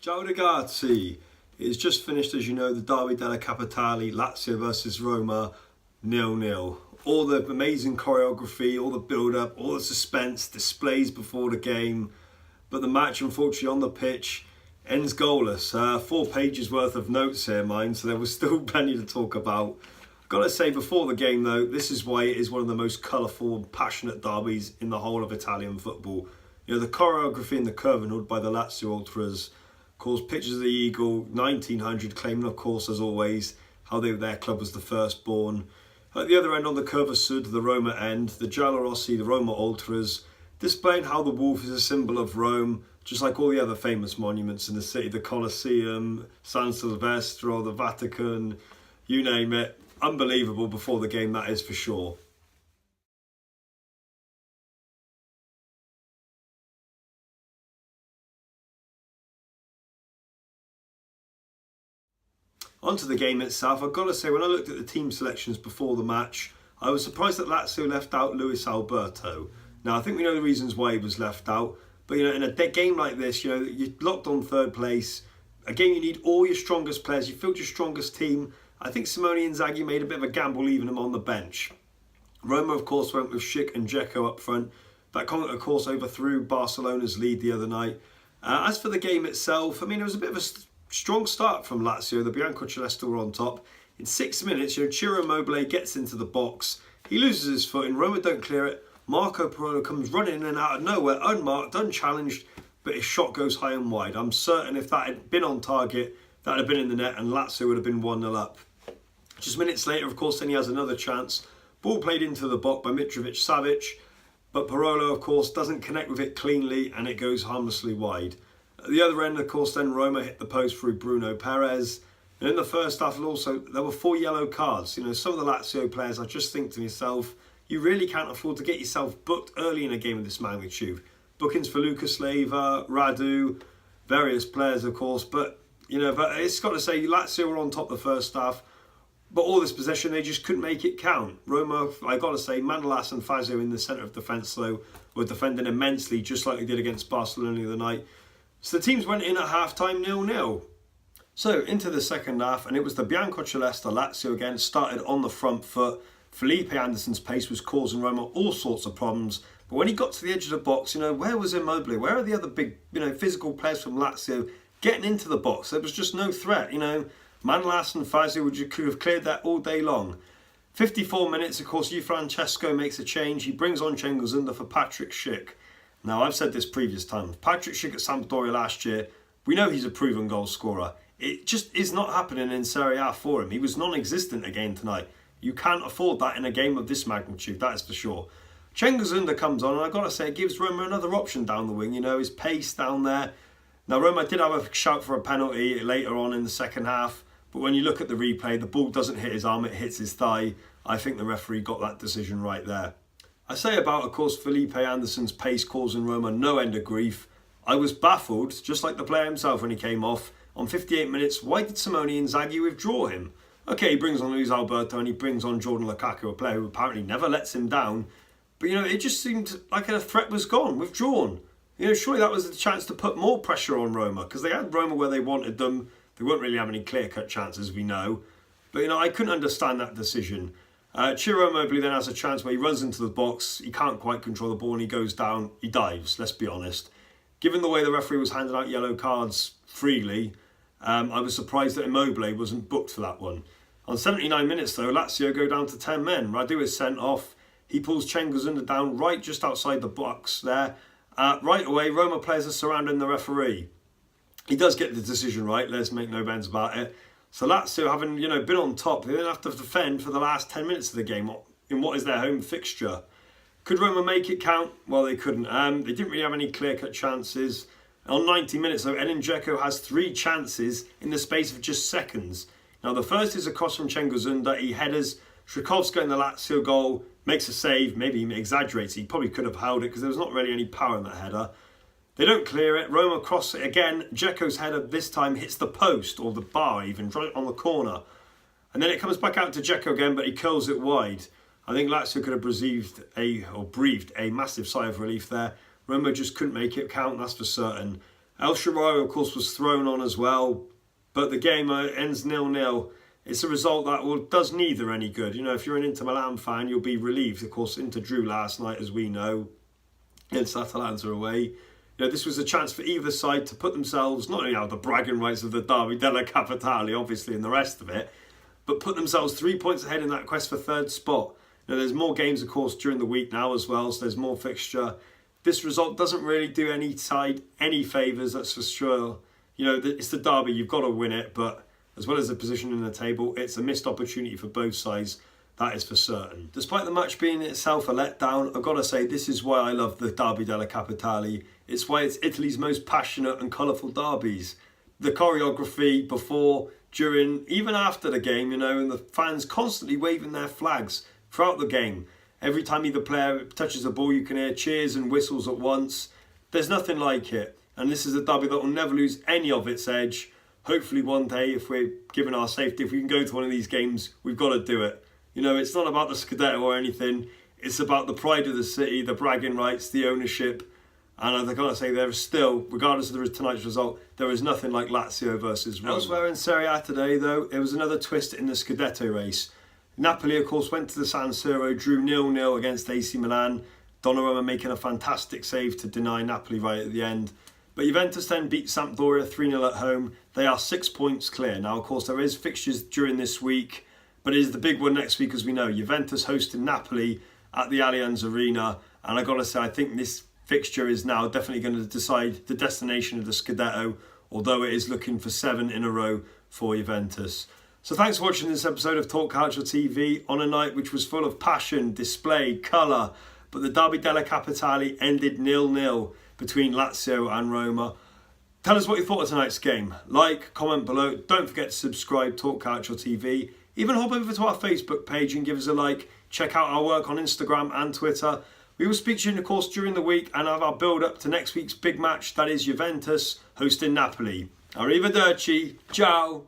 Ciao ragazzi! It's just finished, as you know, the derby Della Capitale, Lazio versus Roma, 0-0. All the amazing choreography, all the build-up, all the suspense, displays before the game. But the match, unfortunately, on the pitch ends goalless. 4 pages worth of notes here, mine, so there was still plenty to talk about. Gotta say, before the game though, this is why it is one of the most colourful and passionate derbies in the whole of Italian football. You know, the choreography and the curving by the Lazio ultras. Of course, pictures of the Eagle, 1900, claiming, of course, as always, how their club was the firstborn. At the other end, on the Curva Sud, the Roma end, the Giallorossi, the Roma ultras, displaying how the wolf is a symbol of Rome, just like all the other famous monuments in the city, the Colosseum, San Silvestro, the Vatican, you name it. Unbelievable before the game, that is for sure. Onto the game itself, I've got to say, when I looked at the team selections before the match, I was surprised that Lazio left out Luis Alberto. Now, I think we know the reasons why he was left out, but you know, in a game like this, you know, you're locked on third place. A game you need all your strongest players, you field your strongest team. I think Simone Inzaghi made a bit of a gamble leaving him on the bench. Roma, of course, went with Schick and Dzeko up front. That, of course, overthrew Barcelona's lead the other night. As for the game itself, I mean, it was a bit of a strong start from Lazio. The Biancocelesti were on top. In 6 minutes, you know, Ciro Immobile gets into the box. He loses his footing. Roma don't clear it. Marco Parolo comes running in and out of nowhere, unmarked, unchallenged, but his shot goes high and wide. I'm certain if that had been on target, that would have been in the net and Lazio would have been 1-0 up. Just minutes later, of course, then he has another chance. Ball played into the box by Mitrovic-Savic, but Parolo, of course, doesn't connect with it cleanly and it goes harmlessly wide. At the other end, of course, then Roma hit the post through Bruno Perez. And in the first half, also, there were 4 yellow cards. You know, some of the Lazio players, I just think to myself, you really can't afford to get yourself booked early in a game of this magnitude. Bookings for Lucas Leiva, Radu, various players, of course. But, you know, but it's got to say, Lazio were on top the first half. But all this possession, they just couldn't make it count. Roma, I got to say, Manolas and Fazio in the centre of defence, though, were defending immensely, just like they did against Barcelona the other night. So the teams went in at half-time 0-0. So into the second half, and it was the Biancocelesti, Lazio again, started on the front foot. Felipe Anderson's pace was causing Roma all sorts of problems. But when he got to the edge of the box, you know, where was Immobile? Where are the other big, you know, physical players from Lazio getting into the box? There was just no threat, you know. Manolas and Fazio could have cleared that all day long. 54 minutes, of course, Francesco makes a change. He brings on Cengiz for Patrick Schick. Now, I've said this previous times. Patrick Schick at Sampdoria last year, we know he's a proven goal scorer. It just is not happening in Serie A for him. He was non-existent again tonight. You can't afford that in a game of this magnitude, that is for sure. Cengiz comes on, and I've got to say, it gives Roma another option down the wing. You know, his pace down there. Now, Roma did have a shout for a penalty later on in the second half, but when you look at the replay, the ball doesn't hit his arm, it hits his thigh. I think the referee got that decision right there. I say about, of course, Felipe Anderson's pace causing Roma no end of grief. I was baffled, just like the player himself when he came off. On 58 minutes, why did Simone Inzaghi withdraw him? Okay, he brings on Luis Alberto and he brings on Jordan Lukaku, a player who apparently never lets him down. But, you know, it just seemed like a threat was gone, withdrawn. You know, surely that was a chance to put more pressure on Roma, because they had Roma where they wanted them. They won't really have any clear-cut chances, we know. But, you know, I couldn't understand that decision. Ciro Immobile then has a chance where he runs into the box. He can't quite control the ball and he goes down. He dives, let's be honest. Given the way the referee was handing out yellow cards freely, I was surprised that Immobile wasn't booked for that one. On 79 minutes, though, Lazio go down to 10 men. Radu is sent off. He pulls Cengiz down right just outside the box there. Right away, Roma players are surrounding the referee. He does get the decision right, let's make no bones about it. So Lazio, having, you know, been on top, they then have to defend for the last 10 minutes of the game in what is their home fixture. Could Roma make it count? Well, they couldn't. They didn't really have any clear-cut chances. On 90 minutes, though, Edin Dzeko has 3 chances in the space of just seconds. Now, the first is a cross from Cengiz. He headers. Shrikowska in the Lazio goal makes a save. Maybe he exaggerates. He probably could have held it because there was not really any power in that header. They don't clear it. Roma cross it again. Dzeko's header this time hits the post, or the bar even, right on the corner. And then it comes back out to Dzeko again, but he curls it wide. I think Lazio could have breathed a massive sigh of relief there. Roma just couldn't make it count, that's for certain. El Shaarawy, of course, was thrown on as well, but the game ends 0-0. It's a result that does neither any good. You know, if you're an Inter Milan fan, you'll be relieved. Of course, Inter drew last night, as we know, against Atalanta away. You know, this was a chance for either side to put themselves, not only out of the bragging rights of the derby Della Capitale, obviously, and the rest of it, but put themselves 3 points ahead in that quest for third spot. You know, there's more games, of course, during the week now as well, so there's more fixture. This result doesn't really do any side any favours, that's for sure. You know, it's the derby, you've got to win it, but as well as the position in the table, it's a missed opportunity for both sides, that is for certain. Despite the match being itself a letdown, I've got to say this is why I love the Derby della Capitale. It's why it's Italy's most passionate and colourful derbies. The choreography before, during, even after the game, you know, and the fans constantly waving their flags throughout the game. Every time either player touches the ball, you can hear cheers and whistles at once. There's nothing like it. And this is a derby that will never lose any of its edge. Hopefully one day, if we're given our safety, if we can go to one of these games, we've got to do it. You know, it's not about the Scudetto or anything. It's about the pride of the city, the bragging rights, the ownership. And I've got to say, there is still, regardless of tonight's result, there is nothing like Lazio versus Roma. Elsewhere in Serie A today, though, there was another twist in the Scudetto race. Napoli, of course, went to the San Siro, drew 0-0 against AC Milan. Donnarumma making a fantastic save to deny Napoli right at the end. But Juventus then beat Sampdoria 3-0 at home. They are 6 points clear. Now, of course, there is fixtures during this week, but it is the big one next week, as we know. Juventus hosting Napoli at the Allianz Arena. And I've got to say, I think this fixture is now definitely going to decide the destination of the Scudetto, although it is looking for 7 in a row for Juventus. So thanks for watching this episode of Talk Calcio TV on a night which was full of passion, display, colour. But the Derby della Capitale ended 0-0 between Lazio and Roma. Tell us what you thought of tonight's game. Like, comment below. Don't forget to subscribe, Talk Calcio TV. Even hop over to our Facebook page and give us a like. Check out our work on Instagram and Twitter. We will speak to you, of course, during the week and have our build-up to next week's big match. That is Juventus hosting Napoli. Arrivederci. Ciao.